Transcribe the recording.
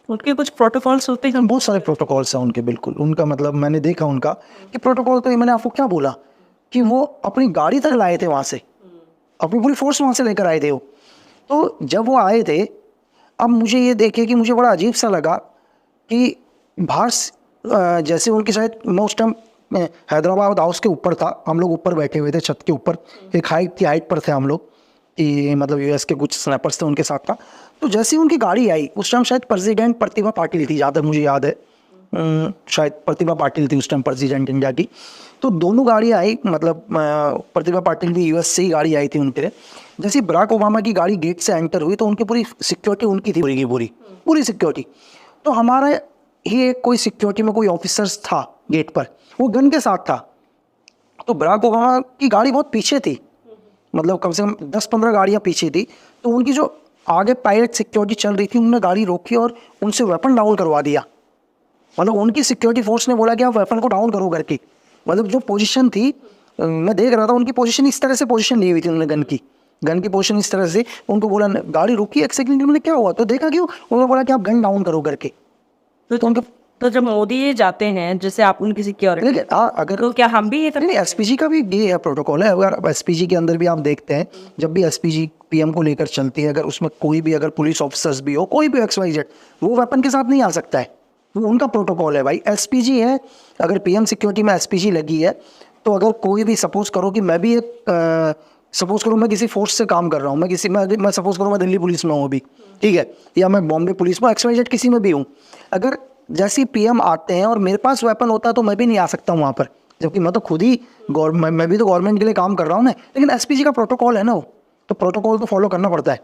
उनके कुछ प्रोटोकॉल्स होते हैं। बहुत सारे प्रोटोकॉल्स हैं उनके, बिल्कुल। उनका मतलब मैंने देखा उनका कि प्रोटोकॉल, तो ये मैंने आपको क्या बोला कि वो अपनी गाड़ी तक लाए थे वहाँ से, अपनी पूरी फोर्स वहाँ से लेकर आए थे वो। तो जब वो आए थे, अब मुझे ये देखे कि मुझे बड़ा अजीब सा लगा कि बाहर जैसे उनकी शायद, मैं उस टाइम हैदराबाद हाउस के ऊपर था, हम लोग ऊपर बैठे हुए थे छत के ऊपर, एक हाइट पर थे हम लोग, कि मतलब यूएस के कुछ स्नैपर्स थे उनके साथ था। तो जैसे ही उनकी गाड़ी आई, उस टाइम शायद प्रेसिडेंट प्रतिभा पाटिल थी, ज़्यादा मुझे याद है, शायद प्रतिभा पाटिल थी उस टाइम प्रेसिडेंट इंडिया की। तो दोनों गाड़ी आई, मतलब प्रतिभा पाटिल भी यूएस से ही गाड़ी आई थी उनके। जैसे बराक ओबामा की गाड़ी गेट से एंटर हुई तो उनकी पूरी सिक्योरिटी उनकी थी, पूरी की पूरी सिक्योरिटी। तो हमारा ही एक कोई सिक्योरिटी में कोई ऑफिसर्स था गेट पर, वो गन के साथ था। तो बराक ओबामा की गाड़ी बहुत पीछे थी, मतलब कम से कम 10-15 गाड़ियाँ पीछे थी। तो उनकी जो आगे पायलट सिक्योरिटी चल रही थी, उन्होंने गाड़ी रोकी और उनसे वेपन डाउन करवा दिया। मतलब उनकी सिक्योरिटी फोर्स ने बोला कि आप वेपन को डाउन करो करके। मतलब जो पोजीशन थी, मैं देख रहा था उनकी पोजीशन इस तरह से पोजीशन ली हुई थी उन्होंने, गन की पोजीशन इस तरह से। उनको बोला गाड़ी रुकी एक सेकंड, उन्होंने क्या हुआ तो देखा क्यों, उन्होंने बोला कि आप गन डाउन करो करके। तो उनके, तो जब मोदी ये जाते हैं, जैसे आप उनकी सिक्योरिटी, अगर तो क्या हम भी ये नहीं, एसपीजी का भी ये है प्रोटोकॉल है। अगर एसपीजी के अंदर भी आप देखते हैं, जब भी एसपीजी पीएम को लेकर चलती है, अगर उसमें कोई भी अगर पुलिस ऑफिसर्स भी हो, कोई भी XYZ, वो वेपन के साथ नहीं आ सकता है। वो उनका प्रोटोकॉल है भाई, एसपीजी है। अगर पीएम सिक्योरिटी में एसपीजी लगी है, तो अगर कोई भी सपोज करो कि मैं भी एक सपोज करो मैं किसी फोर्स से काम कर रहा हूँ, मैं सपोज करो मैं दिल्ली पुलिस में हूँ अभी, ठीक है, या मैं बॉम्बे पुलिस में XYZ किसी में भी हूँ। अगर जैसे ही पीएम आते हैं और मेरे पास वेपन होता है, तो मैं भी नहीं आ सकता हूँ वहाँ पर, जबकि मैं तो खुद ही मैं भी तो गवर्नमेंट के लिए काम कर रहा हूँ ना। लेकिन एसपीजी का प्रोटोकॉल है ना वो, तो प्रोटोकॉल तो फॉलो करना पड़ता है।